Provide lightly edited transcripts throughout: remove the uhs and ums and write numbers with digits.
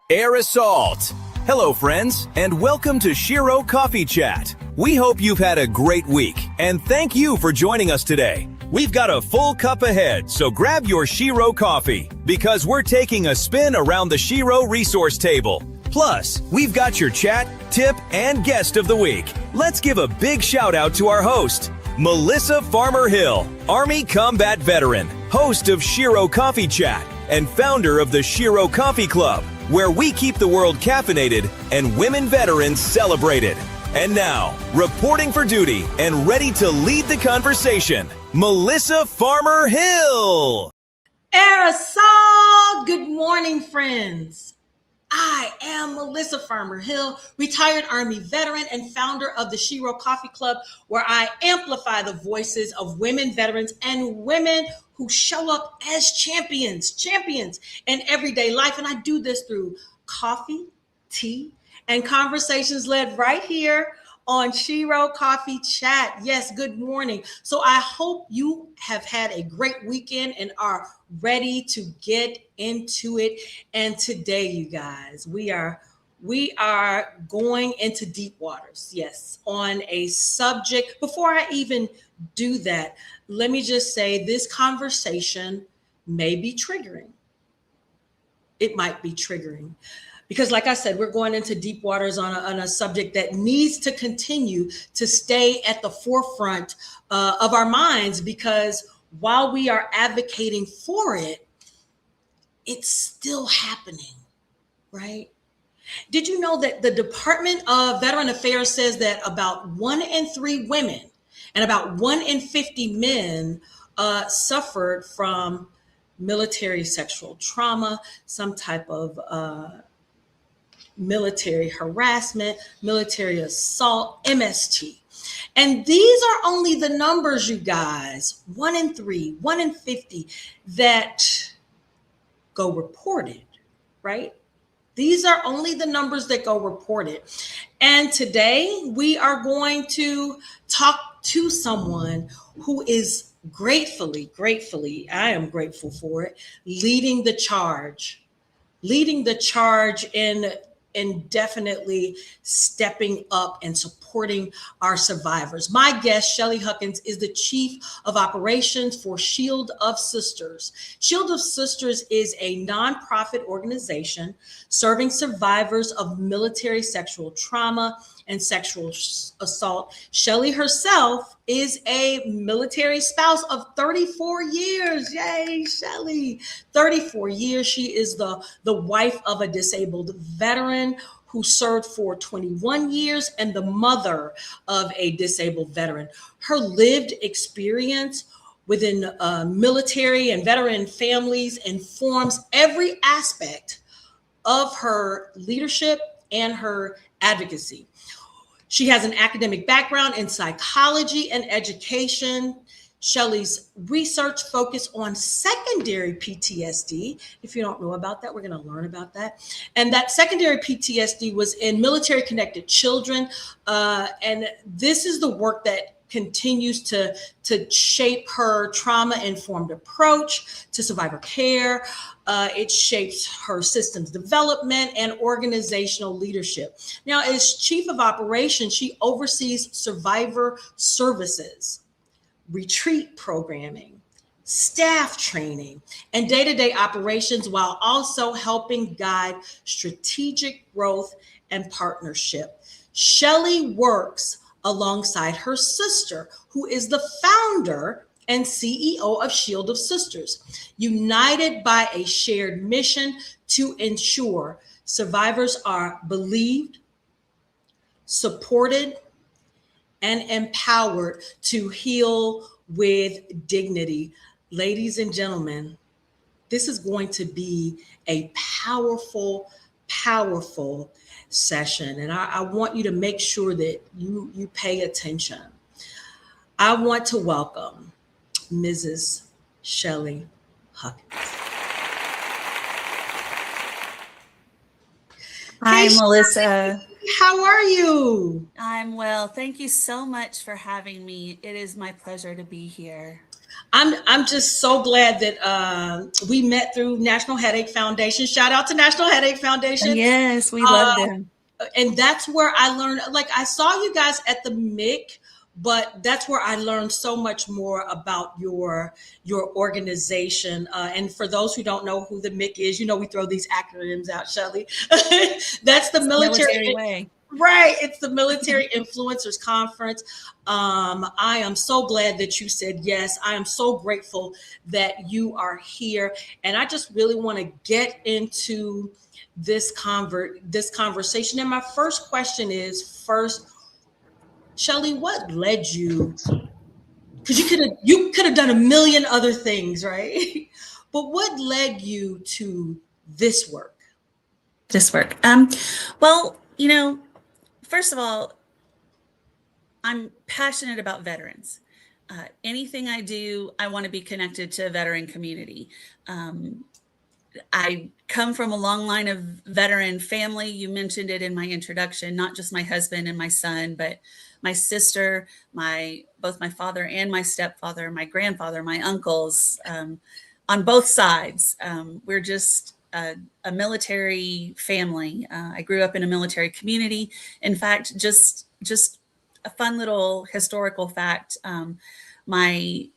Air assault. Hello, friends, and welcome to Shero Coffee Chat. We hope you've had a great week, and thank you for joining us today. We've got a full cup ahead, so grab your Shero coffee, because we're taking a spin around the Shero resource table. Plus, we've got your chat, tip, and guest of the week. Let's give a big shout out to our host, Melissa Farmer Hill, Army combat veteran, host of Shero Coffee Chat, and founder of the Shero Coffee Club, where we keep the world caffeinated and women veterans celebrated. And now, reporting for duty and ready to lead the conversation, Melissa Farmer Hill. Aerosol! Good morning, friends. I am Melissa Farmer Hill, retired Army veteran and founder of the Shero Coffee Club, where I amplify the voices of women veterans and women who show up as champions in everyday life. And I do this through coffee, tea, and conversations led right here on Shero Coffee Chat. Yes, good morning. So I hope you have had a great weekend and are ready to get into it. And today, you guys, we are going into deep waters. Yes, on a subject. Before I even do that, let me just say this conversation may be triggering. It might be triggering. Because like I said, we're going into deep waters on a subject that needs to continue to stay at the forefront of our minds, because while we are advocating for it, it's still happening, right? Did you know that the Department of Veteran Affairs says that about 1 in 3 women and about 1 in 50 men suffered from military sexual trauma, some type of military harassment, military assault, MST. And these are only the numbers, you guys, 1 in 3, 1 in 50 that go reported, right? These are only the numbers that go reported. And today we are going to talk to someone who is gratefully, I am grateful for it, leading the charge in definitely stepping up and supporting our survivors. My guest, Shelley Huckins, is the Chief of Operations for Shield of Sisters. Shield of Sisters is a nonprofit organization serving survivors of military sexual trauma and sexual assault. Shelley herself is a military spouse of 34 years. Yay, Shelley. 34 years. She is the wife of a disabled veteran who served for 21 years and the mother of a disabled veteran. Her lived experience within military and veteran families informs every aspect of her leadership and her advocacy. She has an academic background in psychology and education. Shelley's research focused on secondary PTSD. If you don't know about that, we're going to learn about that. And that secondary PTSD was in military-connected children. And this is the work that continues to shape her trauma-informed approach to survivor care. It shapes her systems development and organizational leadership. Now, as Chief of Operations, she oversees survivor services, retreat programming, staff training, and day-to-day operations, while also helping guide strategic growth and partnership. Shelley works alongside her sister, who is the founder and CEO of Shield of Sisters, united by a shared mission to ensure survivors are believed, supported, and empowered to heal with dignity. Ladies and gentlemen, this is going to be a powerful session. And I want you to make sure that you pay attention. I want to welcome Mrs. Shelley Huckins. Hi, Melissa. How are you? I'm well. Thank you so much for having me. It is my pleasure to be here. I'm just so glad that we met through National Headache Foundation. Shout out to National Headache Foundation. Yes, we love them. And that's where I learned. Like I saw you guys at the MIC, but that's where I learned so much more about your organization. And for those who don't know who the MIC is, we throw these acronyms out, Shelley. That's the military way. Right. It's the Military Influencers Conference. I am so glad that you said yes. I am so grateful that you are here. And I just really want to get into this conversation. And my first question is, Shelley, what led you? Because you could have done a million other things, right? But what led you to this work? Well, first of all, I'm passionate about veterans. Anything I do, I want to be connected to a veteran community. I come from a long line of veteran family. You mentioned it in my introduction, not just my husband and my son, but my sister, both my father and my stepfather, my grandfather, my uncles, on both sides. We're just a military family. I grew up in a military community. In fact, just a fun little historical fact. On my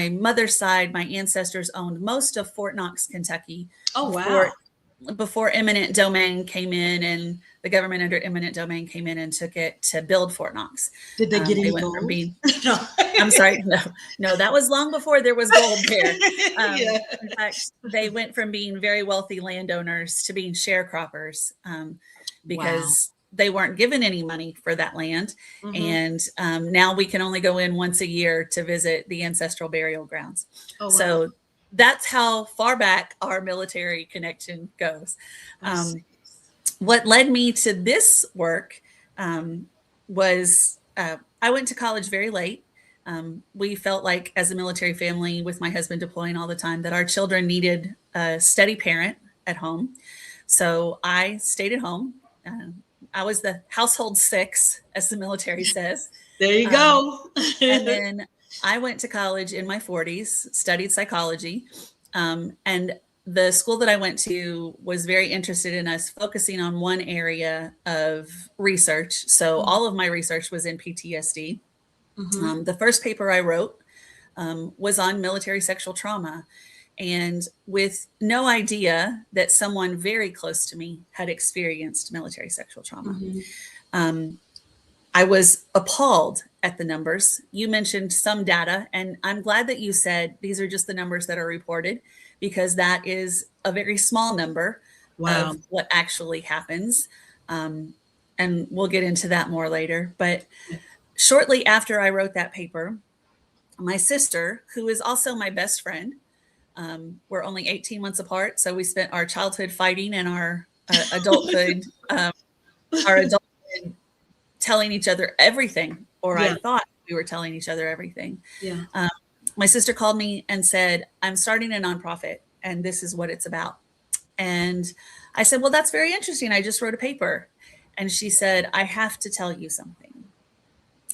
mother's side, my ancestors owned most of Fort Knox, Kentucky. Oh, wow. Before eminent domain came in, and the government under eminent domain came in and took it to build Fort Knox. Did they get any gold? No. I'm sorry. No, that was long before there was gold there. Yeah. In fact, they went from being very wealthy landowners to being sharecroppers because they weren't given any money for that land. Mm-hmm. And now we can only go in once a year to visit the ancestral burial grounds. Oh, wow. So that's how far back our military connection goes. What led me to this work was I went to college very late. We felt like, as a military family, with my husband deploying all the time, that our children needed a steady parent at home. So I stayed at home. I was the household six, as the military says. There you go. And then I went to college in my 40s, studied psychology. And the school that I went to was very interested in us focusing on one area of research. So all of my research was in PTSD. Mm-hmm. The first paper I wrote was on military sexual trauma, and with no idea that someone very close to me had experienced military sexual trauma. Mm-hmm. I was appalled at the numbers. You mentioned some data, and I'm glad that you said these are just the numbers that are reported, because that is a very small number of what actually happens. And we'll get into that more later. But shortly after I wrote that paper, my sister, who is also my best friend, we're only 18 months apart, so we spent our childhood fighting and our adulthood, telling each other everything, or I thought we were telling each other everything. Yeah. My sister called me and said, "I'm starting a nonprofit, and this is what it's about." And I said, "Well, that's very interesting. I just wrote a paper." And she said, "I have to tell you something."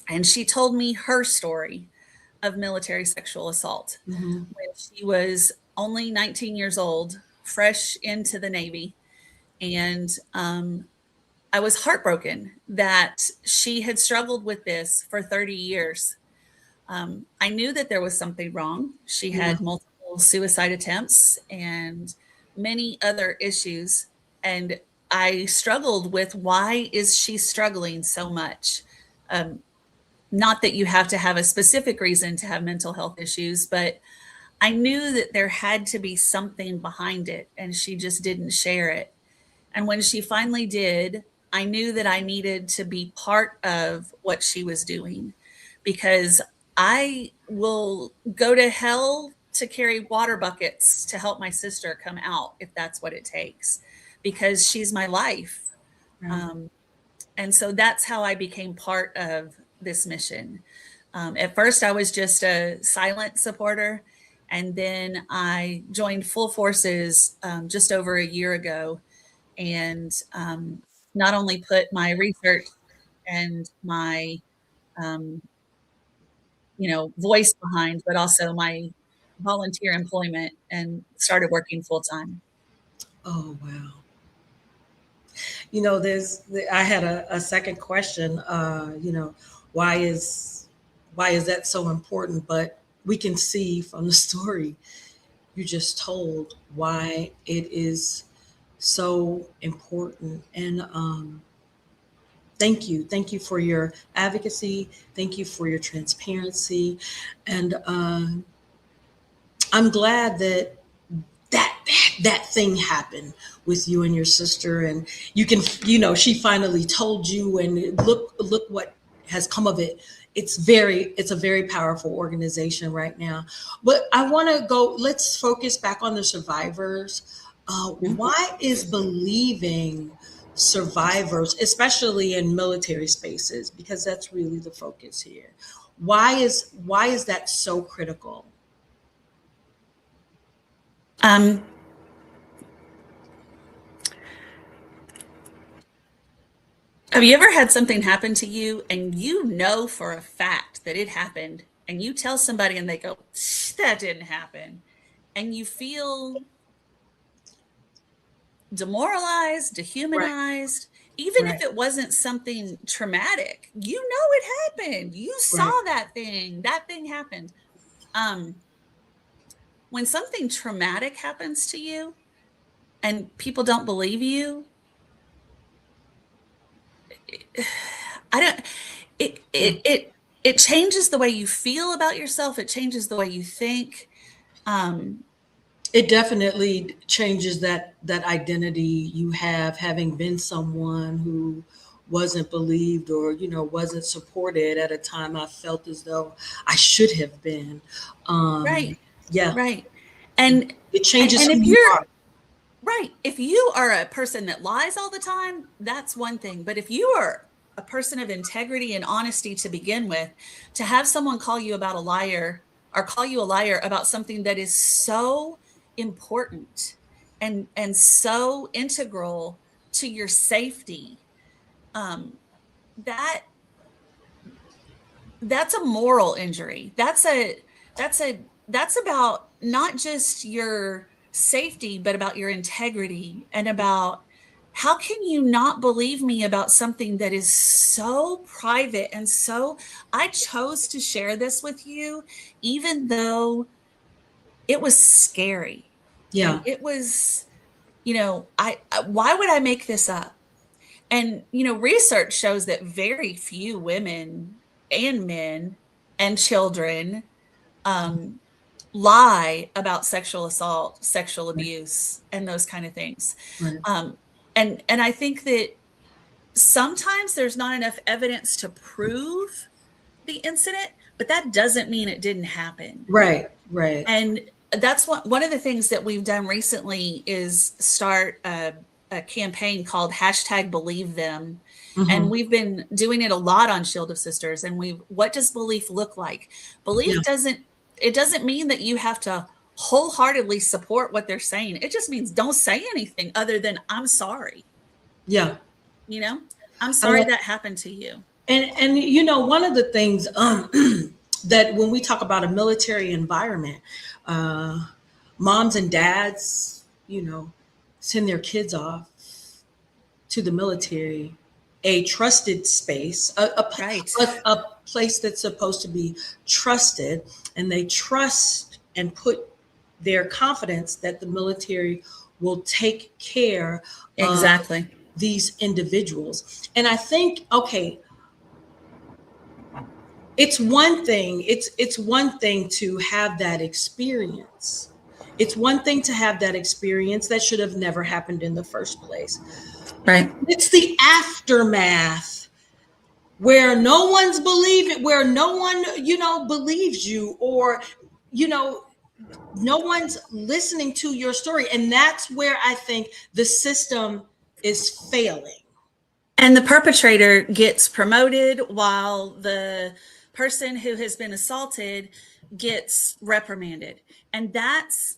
And she told me her story of military sexual assault when she was only 19 years old, fresh into the Navy. And I was heartbroken that she had struggled with this for 30 years. I knew that there was something wrong. She had multiple suicide attempts and many other issues. And I struggled with, why is she struggling so much? Not that you have to have a specific reason to have mental health issues, but I knew that there had to be something behind it, and she just didn't share it. And when she finally did, I knew that I needed to be part of what she was doing, because I will go to hell to carry water buckets to help my sister come out, if that's what it takes, because she's my life. And so that's how I became part of this mission. At first, I was just a silent supporter, and then I joined full forces just over a year ago, and not only put my research and my voice behind, but also my volunteer employment and started working full time. Oh, wow. I had a second question, why is that so important? But we can see from the story you just told why it is so important. And thank you for your advocacy. Thank you for your transparency. And I'm glad that thing happened with you and your sister, and you can, she finally told you, and look what has come of it. It's a very powerful organization right now. But I want to go, let's focus back on the survivors. Why is believing survivors, especially in military spaces, because that's really the focus here, why is that so critical? Have you ever had something happen to you and you know for a fact that it happened, and you tell somebody and they go, that didn't happen, and you feel demoralized, Right. dehumanized, even if Right. it wasn't something traumatic? You know it happened. You saw Right. that thing. That thing happened. Um, when something traumatic happens to you and people don't believe you, I don't it Yeah. it it it changes the way you feel about yourself. It changes the way you think. Um, It definitely changes that identity you have, having been someone who wasn't believed, or wasn't supported at a time I felt as though I should have been. right, Yeah, right. And it changes and who if you you're are. right, if you are a person that lies all the time, that's one thing. But if you are a person of integrity and honesty to begin with, to have someone call you about a liar, or call you a liar about something that is so important and so integral to your safety, um, that that's a moral injury. That's about not just your safety, but about your integrity, and about how can you not believe me about something that is so private, and so I chose to share this with you, even though it was scary. And Yeah, it was, why would I make this up? And, research shows that very few women and men and children um, lie about sexual assault, sexual right, abuse, and those kind of things. right, Um, and I think that sometimes there's not enough evidence to prove the incident, but that doesn't mean it didn't happen. right, right. And that's one of the things that we've done recently is start a campaign called #BelieveThem. And Hmm. we've been doing it a lot on Shield of Sisters. And what does belief look like? Yeah, Belief doesn't mean that you have to wholeheartedly support what they're saying. It just means don't say anything other than I'm sorry. yeah. You know, I'm I sorry like, that happened to you. and one of the things that when we talk about a military environment, uh, moms and dads, send their kids off to the military, a trusted space, Right. a place that's supposed to be trusted, and they trust and put their confidence that the military will take care of Exactly. these individuals. And I think, okay, it's one thing to have that experience. It's one thing to have that experience that should have never happened in the first place. Right. It's the aftermath where no one's believing, where no one, believes you, or, you know, no one's listening to your story. And that's where I think the system is failing. And the perpetrator gets promoted while the person who has been assaulted gets reprimanded. And that's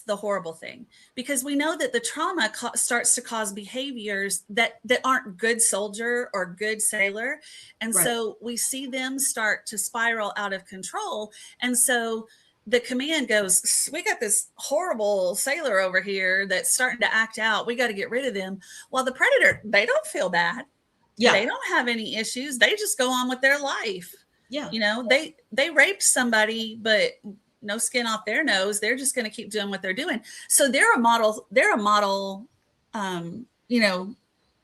the horrible thing, because we know that the trauma starts to cause behaviors that aren't good soldier or good sailor, and Right. so we see them start to spiral out of control. And so the command goes, we got this horrible sailor over here that's starting to act out. We got to get rid of them. While the predator, they don't feel bad. Yeah. They don't have any issues. They just go on with their life. Yeah. You know, they raped somebody, but no skin off their nose. They're just going to keep doing what they're doing. So they're a model, you know,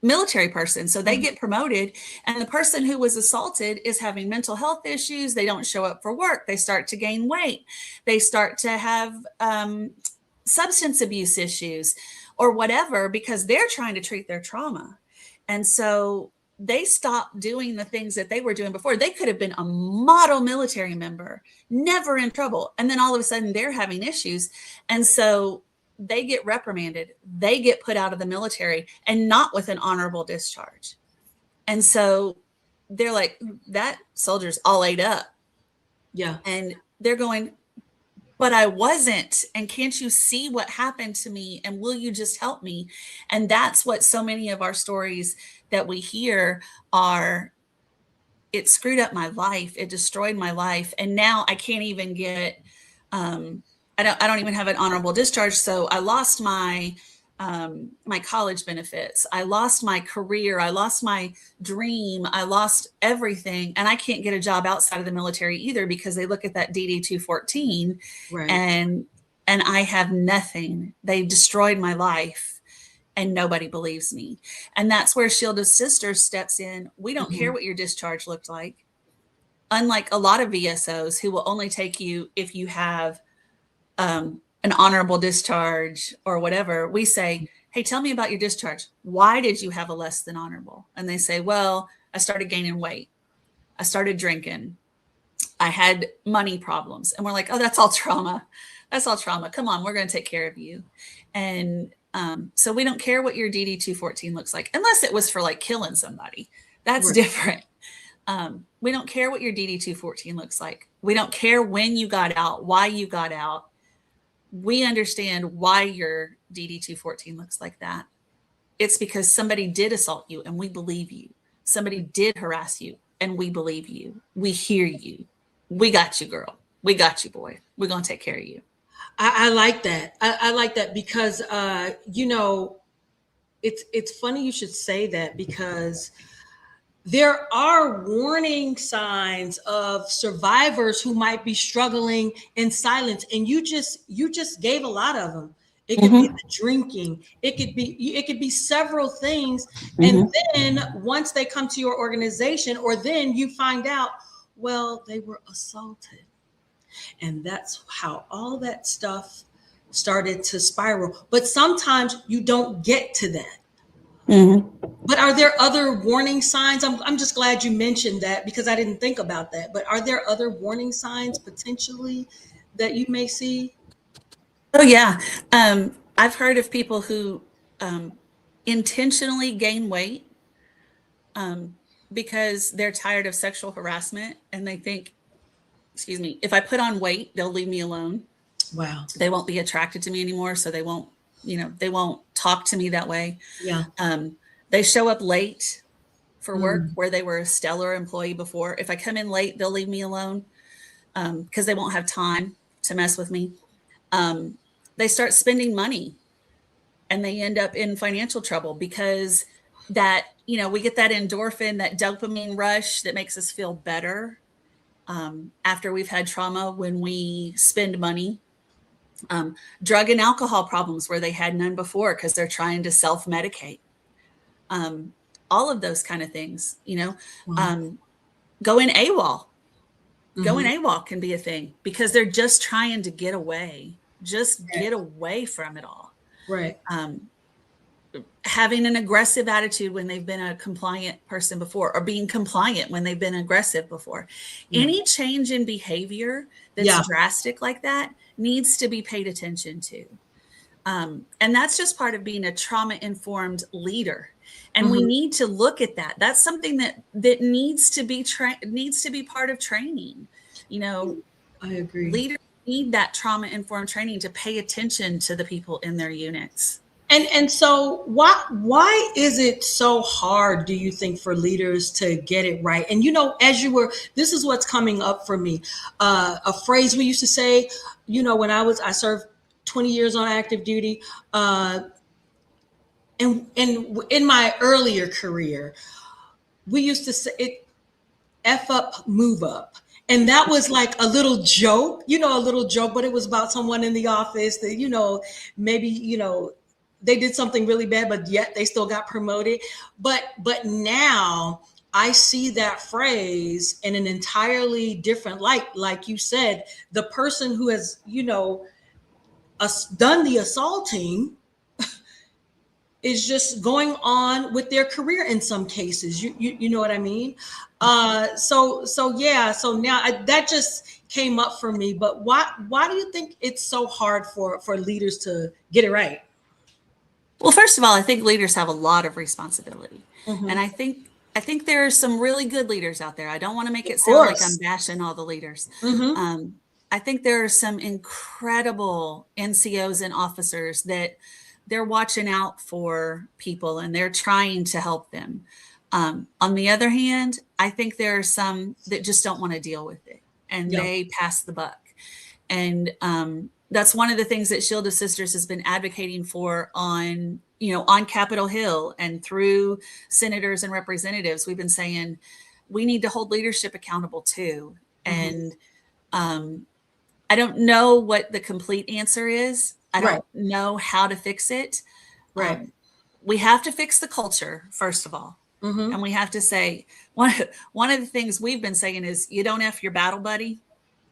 military person. So they get promoted, and the person who was assaulted is having mental health issues. They don't show up for work. They start to gain weight. They start to have substance abuse issues or whatever, because they're trying to treat their trauma. And so they stopped doing the things that they were doing before. They could have been a model military member, never in trouble. And then all of a sudden they're having issues. And so they get reprimanded, they get put out of the military, and not with an honorable discharge. And so they're like, that soldier's all ate up. Yeah. And they're going, but I wasn't. And can't you see what happened to me? And will you just help me? And that's what so many of our stories that we hear are, it screwed up my life. It destroyed my life. And now I can't even get, I don't even have an honorable discharge. So I lost my my college benefits. I lost my career. I lost my dream. I lost everything. And I can't get a job outside of the military either, because they look at that DD 214 right. and I have nothing. They destroyed my life and nobody believes me. And that's where Shield of Sisters steps in. We don't care what your discharge looked like. Unlike a lot of VSOs who will only take you if you have an honorable discharge or whatever, we say, hey, tell me about your discharge. Why did you have a less than honorable? And they say, well, I started gaining weight. I started drinking. I had money problems. And we're like, oh, that's all trauma. That's all trauma. Come on, we're going to take care of you. And so we don't care what your DD 214 looks like, unless it was for like killing somebody. That's right. Different. We don't care what your DD 214 looks like. We don't care when you got out, why you got out. We understand why your DD 214 looks like that. It's because somebody did assault you and we believe you. Somebody did harass you and we believe you. We hear you. We got you, girl. We got you, boy. We're going to take care of you. I like that. I like that because, you know, it's funny you should say that, because there are warning signs of survivors who might be struggling in silence. And you just gave a lot of them. It could be the drinking. It could be several things. And then once they come to your organization, or then you find out, well, they were assaulted. And that's how all that stuff started to spiral. But sometimes you don't get to that. But are there other warning signs? I'm just glad you mentioned that, because I didn't think about that. But are there other warning signs potentially that you may see? Oh, yeah. I've heard of people who intentionally gain weight because they're tired of sexual harassment, and they think, excuse me, if I put on weight, they'll leave me alone. Wow. They won't be attracted to me anymore. So they won't talk to me that way. Yeah. They show up late for work where they were a stellar employee before. If I come in late, they'll leave me alone because they won't have time to mess with me. They start spending money and they end up in financial trouble because that, we get that endorphin, that dopamine rush that makes us feel better after we've had trauma when we spend money. Drug and alcohol problems where they had none before because they're trying to self-medicate. All of those kind of things, going AWOL. Going AWOL can be a thing because they're just trying to get away, get away from it all. Right. Having an aggressive attitude when they've been a compliant person before, or being compliant when they've been aggressive before. Any change in behavior that's drastic like that needs to be paid attention to. And that's just part of being a trauma-informed leader. And we need to look at that. That's something that needs to be part of training. I agree. Leaders need that trauma-informed training to pay attention to the people in their units. And so why is it so hard, do you think, for leaders to get it right? And as this is what's coming up for me. A phrase we used to say, when I served 20 years on active duty, and in my earlier career, we used to say it, F up, move up. And that was like a little joke, but it was about someone in the office that, maybe, they did something really bad, but yet they still got promoted. But now I see that phrase in an entirely different light. Like you said, the person who has, done the assaulting is just going on with their career in some cases. You know what I mean? So now that just came up for me. But why do you think it's so hard for leaders to get it right? Well, first of all, I think leaders have a lot of responsibility. Mm-hmm. And I think there are some really good leaders out there. I don't want to make it sound like I'm bashing all the leaders. Mm-hmm. I think there are some incredible NCOs and officers that they're watching out for people and they're trying to help them. On the other hand, I think there are some that just don't want to deal with it and they pass the buck. And that's one of the things that Shield of Sisters has been advocating for on Capitol Hill and through senators and representatives. We've been saying we need to hold leadership accountable too. Mm-hmm. And I don't know what the complete answer is. I don't know how to fix it. Right. We have to fix the culture, first of all. Mm-hmm. And we have to say, one of the things we've been saying is you don't F your battle buddy.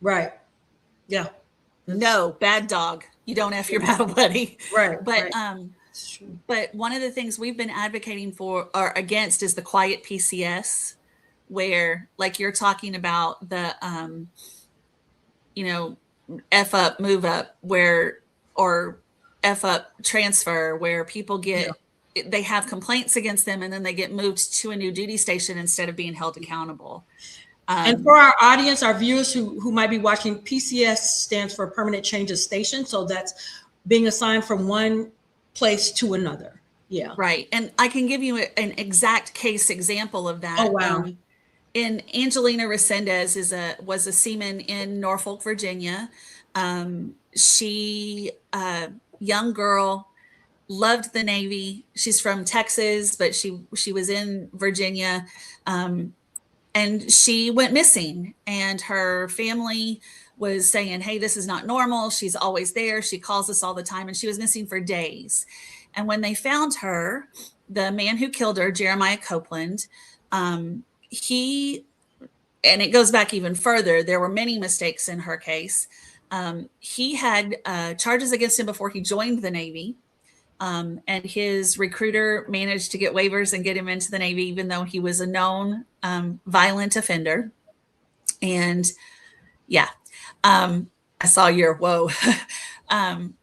Right. Yeah. No, bad dog. You don't F your battle buddy. Right. But one of the things we've been advocating for or against is the quiet PCS, where like you're talking about the, F up, move up, or F up transfer, where people they have complaints against them and then they get moved to a new duty station instead of being held accountable. And for our audience, our viewers who might be watching, PCS stands for permanent change of station. So that's being assigned from one place to another. Yeah. Right. And I can give you an exact case example of that. Oh, wow. And Angelina Resendez was a seaman in Norfolk, Virginia. She, young girl, loved the Navy. She's from Texas, but she was in Virginia. And she went missing, and her family was saying, hey, this is not normal. She's always there. She calls us all the time. And she was missing for days. And when they found her, the man who killed her, Jeremiah Copeland, and it goes back even further. There were many mistakes in her case. He had charges against him before he joined the Navy. And his recruiter managed to get waivers and get him into the Navy, even though he was a known violent offender. And I saw your whoa.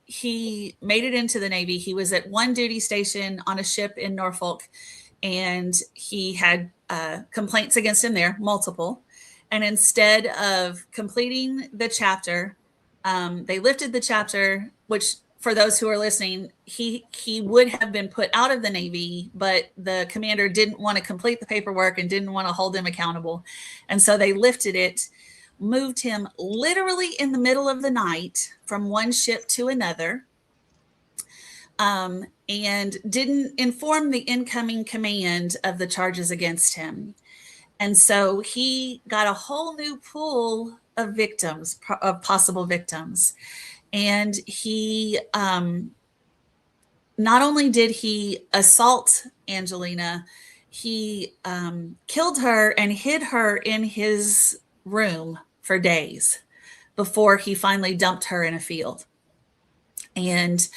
He made it into the Navy. He was at one duty station on a ship in Norfolk, and he had complaints against him there, multiple. And instead of completing the chapter, they lifted the chapter, which, for those who are listening, he would have been put out of the Navy, but the commander didn't want to complete the paperwork and didn't want to hold him accountable. And so they lifted it, moved him literally in the middle of the night from one ship to another, and didn't inform the incoming command of the charges against him. And so he got a whole new pool of victims, of possible victims. And he, not only did he assault Angelina, he killed her and hid her in his room for days before he finally dumped her in a field. And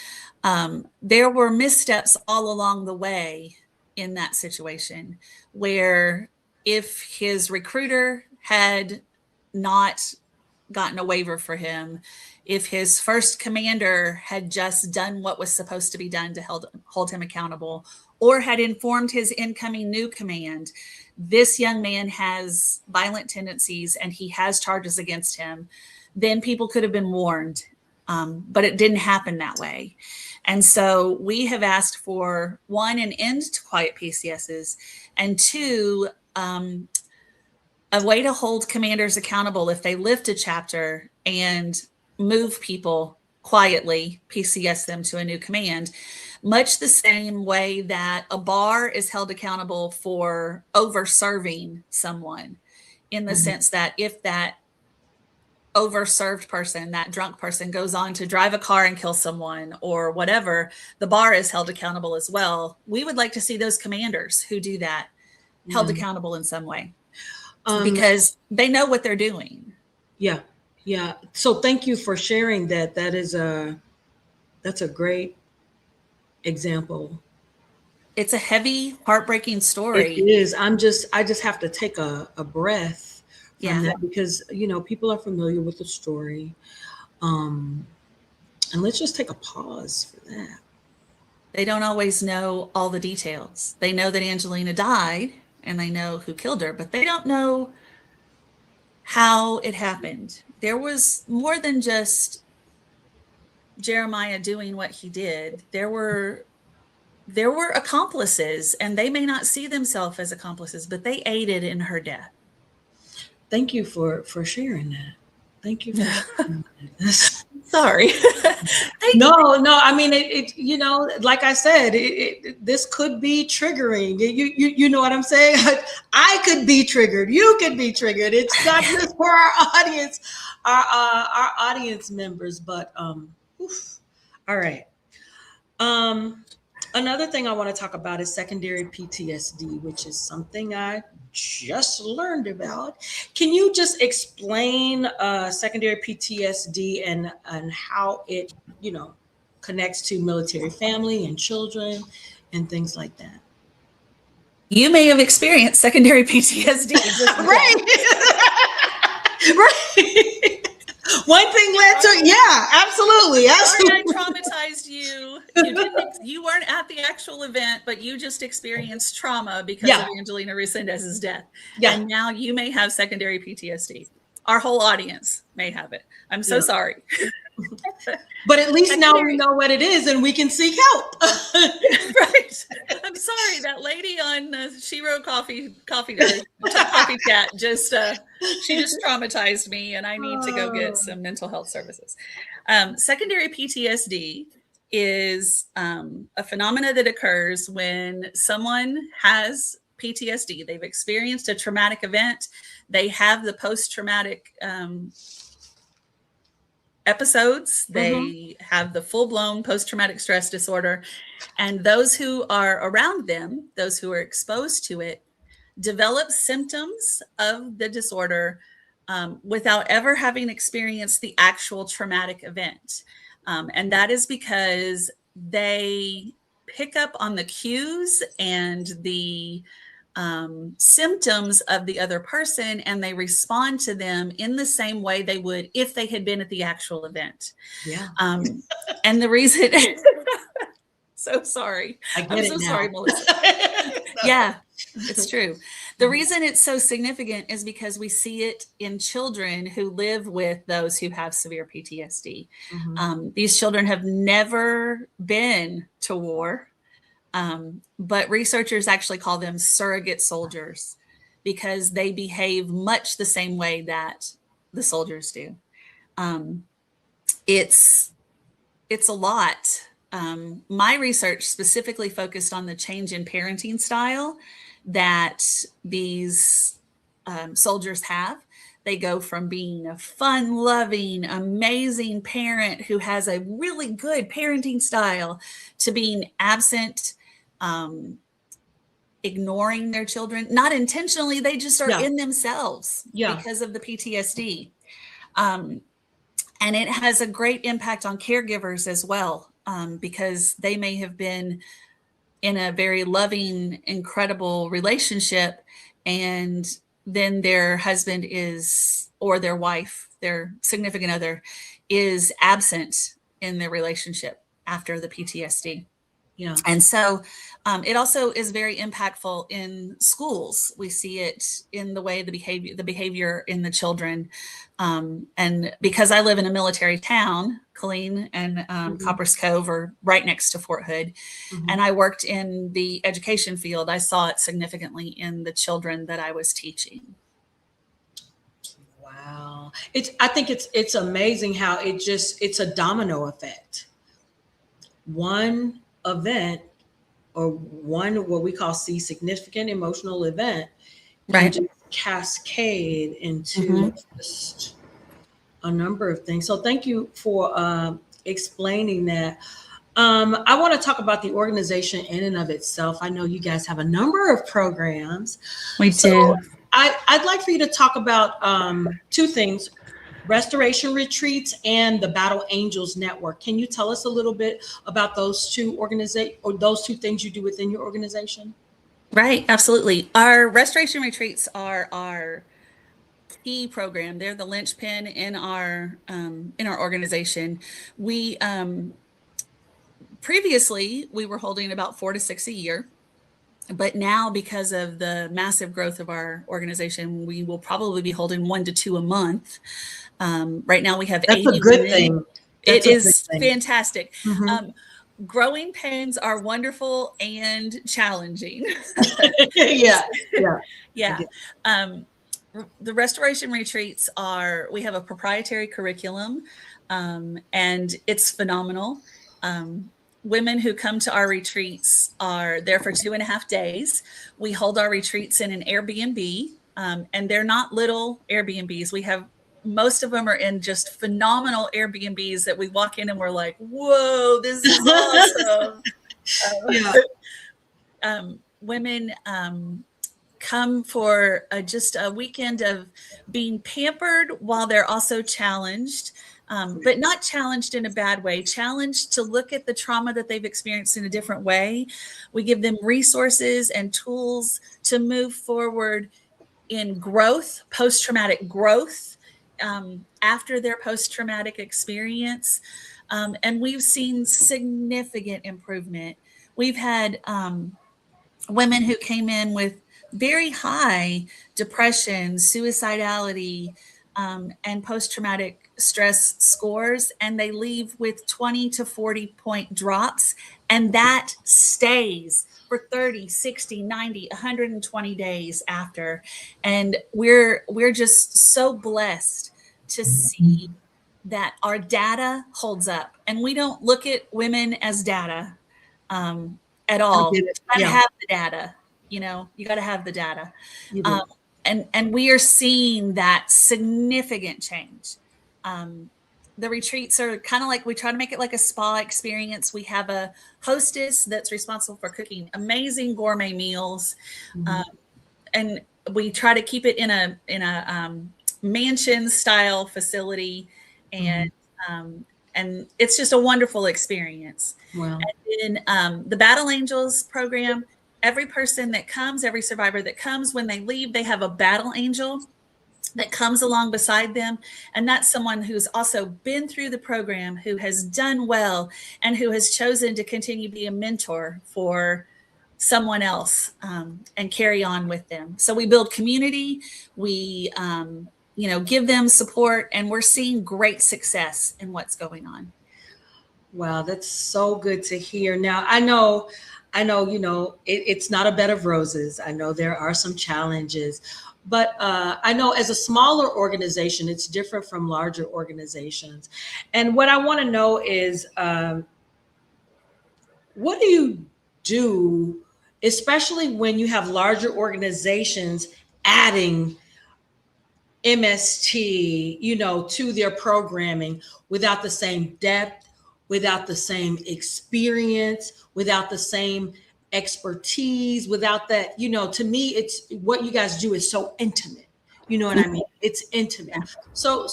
there were missteps all along the way in that situation, where if his recruiter had not gotten a waiver for him, if his first commander had just done what was supposed to be done to hold him accountable, or had informed his incoming new command, this young man has violent tendencies and he has charges against him, then people could have been warned but it didn't happen that way. And so we have asked for, one, an end to quiet PCSs, and two, a way to hold commanders accountable if they lift a chapter and move people quietly, PCS them to a new command, much the same way that a bar is held accountable for over-serving someone, in the sense that if that overserved person, that drunk person, goes on to drive a car and kill someone or whatever, the bar is held accountable as well. We would like to see those commanders who do that held accountable in some way, because they know what they're doing. Yeah. Yeah. So thank you for sharing that. That's a great example. It's a heavy, heartbreaking story. It is. I just have to take a breath from that, because, people are familiar with the story. And let's just take a pause for that. They don't always know all the details. They know that Angelina died and they know who killed her, but they don't know how it happened. There was more than just Jeremiah doing what he did. There were accomplices, and they may not see themselves as accomplices, but they aided in her death. Thank you for sharing that. Thank you for sharing that. Sorry. No. I mean, like I said, this could be triggering. You know what I'm saying? I could be triggered. You could be triggered. It's not just for our audience, our audience members. But all right. Another thing I want to talk about is secondary PTSD, which is something I just learned about. Can you just explain secondary PTSD and how it, connects to military family and children and things like that? You may have experienced secondary PTSD. Right. Right. One thing led to, absolutely. Sorry, I traumatized you. You weren't at the actual event, but you just experienced trauma because of Angelina Resendez's death. Yeah. And now you may have secondary PTSD. Our whole audience may have it. I'm so sorry. But at least now we know what it is and we can seek help. Right. I'm sorry. That lady on Shero Coffee Chat just she just traumatized me, and I need to go get some mental health services. Secondary PTSD is a phenomena that occurs when someone has PTSD. They've experienced a traumatic event. They have the post-traumatic episodes. They have the full-blown post-traumatic stress disorder. And those who are around them, those who are exposed to it, develop symptoms of the disorder without ever having experienced the actual traumatic event. And that is because they pick up on the cues and the symptoms of the other person, and they respond to them in the same way they would if they had been at the actual event. Yeah. And the reason, so sorry. I'm so sorry, Melissa. Yeah, it's true. The reason it's so significant is because we see it in children who live with those who have severe PTSD. These children have never been to war. But researchers actually call them surrogate soldiers because they behave much the same way that the soldiers do. It's a lot. My research specifically focused on the change in parenting style that these soldiers have. They go from being a fun, loving, amazing parent who has a really good parenting style to being absent, ignoring their children, not intentionally, they just are in themselves because of the PTSD. And it has a great impact on caregivers as well, because they may have been in a very loving, incredible relationship, and then their husband is, or their wife, their significant other, is absent in their relationship after the PTSD. Yeah. And so it also is very impactful in schools. We see it in the way the behavior in the children. And because I live in a military town, Killeen and Copper's Cove are right next to Fort Hood, and I worked in the education field, I saw it significantly in the children that I was teaching. Wow. I think it's amazing how it's a domino effect. One event, or one what we call significant emotional event, can Right. just cascade into just a number of things. So thank you for explaining that. I want to talk about the organization in and of itself. I know you guys have a number of programs. We do. I'd like for you to talk about two things: restoration retreats and the Battle Angels Network. Can you tell us a little bit about those two those two things you do within your organization? Right, absolutely. Our restoration retreats are our key program. They're the linchpin in our organization. We previously we were holding about 4 to 6 a year, but now because of the massive growth of our organization, we will probably be holding 1 to 2 a month. Right now we have That's 80 a good women. thing. It is fantastic. Mm-hmm. Growing pains are wonderful and challenging. Yeah. Yeah. The restoration retreats we have a proprietary curriculum, and it's phenomenal. Women who come to our retreats are there for 2.5 days. We hold our retreats in an Airbnb, and they're not little Airbnbs. Most of them are in just phenomenal Airbnbs that we walk in and we're like, whoa, this is awesome. Women come for just a weekend of being pampered while they're also challenged, but not challenged in a bad way, challenged to look at the trauma that they've experienced in a different way. We give them resources and tools to move forward in growth, post-traumatic growth, after their post-traumatic experience. And we've seen significant improvement. We've had women who came in with very high depression, suicidality, and post-traumatic stress scores, and they leave with 20 to 40 point drops, and that stays for 30, 60, 90, 120 days after. And we're just so blessed to see that our data holds up, and we don't look at women as data at all. You gotta have the data, you got to have the data. And we are seeing that significant change. The retreats are kind of like, we try to make it like a spa experience. We have a hostess that's responsible for cooking amazing gourmet meals. And we try to keep it in a mansion style facility. And it's just a wonderful experience. Wow. And then the Battle Angels program, every person that comes, every survivor that comes, when they leave, they have a battle angel that comes along beside them. And that's someone who's also been through the program, who has done well, and who has chosen to continue to be a mentor for someone else, and carry on with them. So we build community, we give them support, and we're seeing great success in what's going on. Wow, that's so good to hear. Now, I know, it's not a bed of roses. I know there are some challenges, but I know as a smaller organization, it's different from larger organizations. And what I want to know is, what do you do, especially when you have larger organizations adding MST, to their programming without the same depth, without the same experience, without the same expertise, without that, to me, it's what you guys do is so intimate. You know what I mean? It's intimate. So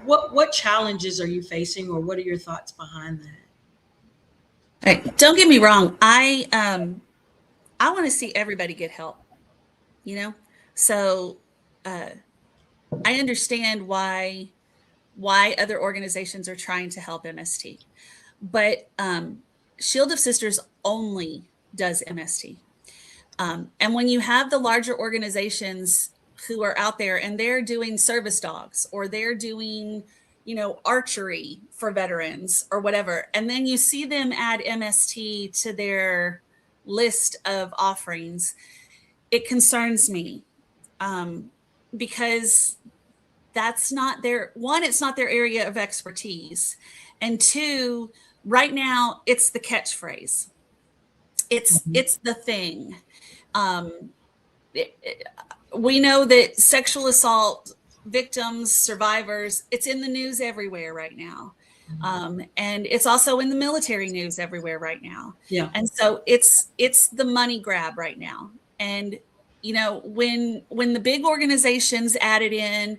what challenges are you facing, or what are your thoughts behind that? Right. Don't get me wrong. I want to see everybody get help, So I understand why other organizations are trying to help MST. But Shield of Sisters only does MST. And when you have the larger organizations who are out there and they're doing service dogs, or they're doing, archery for veterans or whatever, and then you see them add MST to their list of offerings, it concerns me, because that's not it's not their area of expertise. And two, right now, it's the catchphrase. It's the thing. We know that sexual assault victims, survivors, it's in the news everywhere right now. And it's also in the military news everywhere right now. Yeah. And so it's the money grab right now. And, when the big organizations add it in,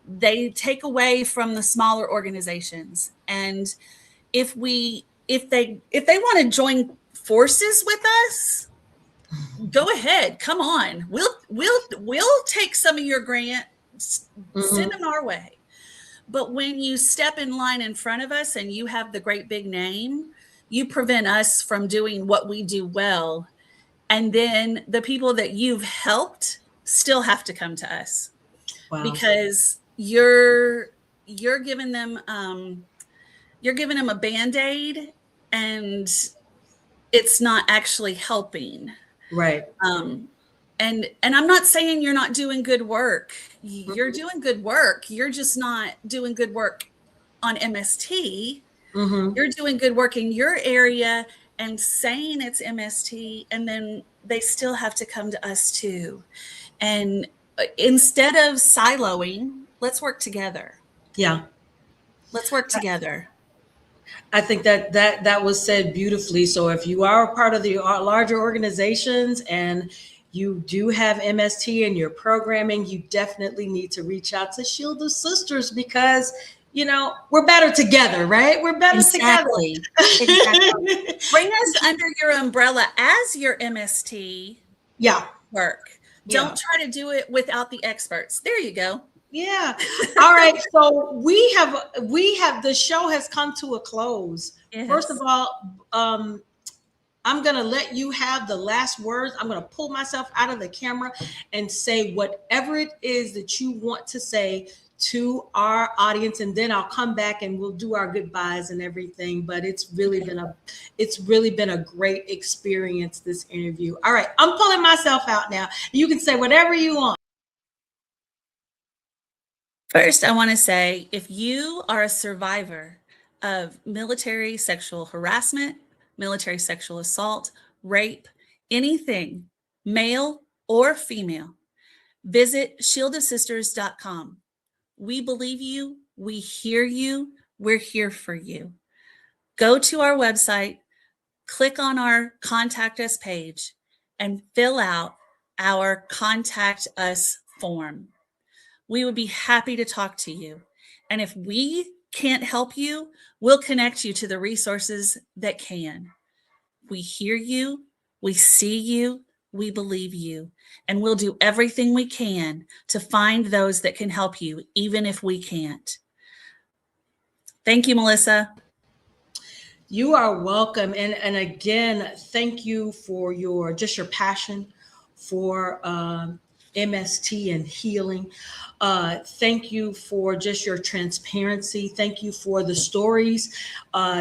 they take away from the smaller organizations. And if they want to join forces with us, go ahead, come on. We'll take some of your grant, send them our way. But when you step in line in front of us and you have the great big name, you prevent us from doing what we do well. And then the people that you've helped still have to come to us. Wow. Because you're giving them a Band-Aid, and it's not actually helping. Right. And I'm not saying you're not doing good work. You're doing good work. You're just not doing good work on MST. You're doing good work in your area and saying it's MST, and then they still have to come to us too. And instead of siloing, let's work together. Yeah. Let's work together. I think that was said beautifully. So if you are a part of the larger organizations and you do have MST in your programming, you definitely need to reach out to Shield of Sisters, because we're better together, right? We're better together. Exactly. Bring us under your umbrella as your MST work. Don't try to do it without the experts. There you go. Yeah. All right. So we have the show has come to a close. Yes. First of all, I'm going to let you have the last words. I'm going to pull myself out of the camera and say whatever it is that you want to say to our audience, and then I'll come back and we'll do our goodbyes and everything. But it's really been a great experience, this interview. All right, I'm pulling myself out now. You can say whatever you want. First, I want to say, if you are a survivor of military sexual harassment, military sexual assault, rape, anything, male or female, visit shieldofsisters.com. We believe you. We hear you. We're here for you. Go to our website, click on our Contact Us page, and fill out our Contact Us form. We would be happy to talk to you. And if we can't help you, we'll connect you to the resources that can. We hear you. We see you. We believe you. And we'll do everything we can to find those that can help you, even if we can't. Thank you, Melissa. You are welcome. And again, thank you for your passion for MST and healing. Thank you for just your transparency. Thank you for the stories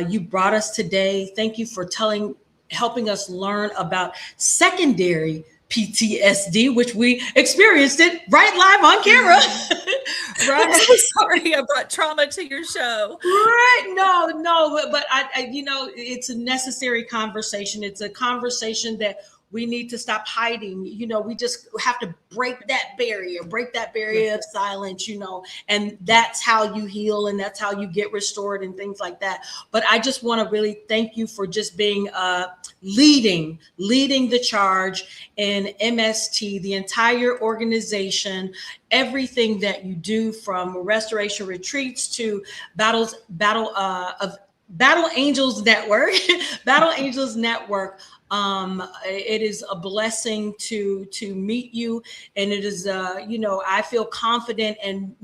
you brought us today. Thank you for helping us learn about secondary PTSD, which we experienced it right live on camera. Right. I'm so sorry I brought trauma to your show. Right. No, but I it's a necessary conversation. It's a conversation that we need to stop hiding. We just have to break that barrier of silence, and that's how you heal, and that's how you get restored and things like that. But I just want to really thank you for just being leading the charge in MST, the entire organization, everything that you do, from restoration retreats to Battle Angels Network, Battle Angels Network. It is a blessing to meet you, and it is I feel confident in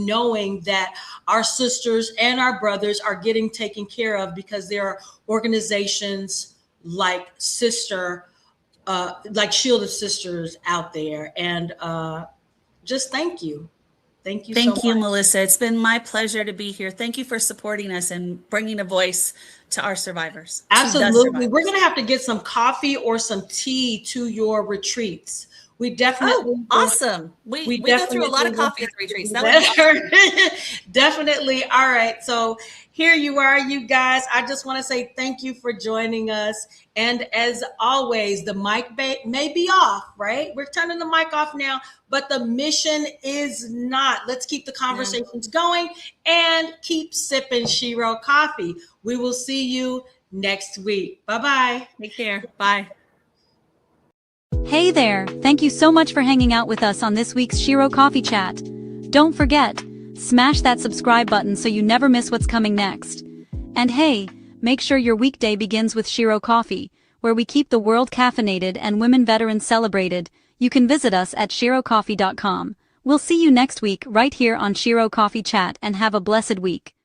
knowing that our sisters and our brothers are getting taken care of, because there are organizations like Shield of Sisters out there, and just thank you. Thank you so much. Thank you, Melissa. It's been my pleasure to be here. Thank you for supporting us and bringing a voice to our survivors. Absolutely. We're going to have to get some coffee or some tea to your retreats. We definitely. Oh, awesome. We go through a lot of coffee at the retreats. Definitely. All right. So here you are, you guys. I just want to say thank you for joining us. And as always, the mic may be off, right? We're turning the mic off now, but the mission is not. Let's keep the conversations going and keep sipping Shero coffee. We will see you next week. Bye-bye. Take care. Bye. Hey there, thank you so much for hanging out with us on this week's Shero Coffee Chat. Don't forget, smash that subscribe button so you never miss what's coming next. And hey, make sure your weekday begins with Shero Coffee, where we keep the world caffeinated and women veterans celebrated. You can visit us at sherocoffee.com. We'll see you next week right here on Shero Coffee Chat, and have a blessed week.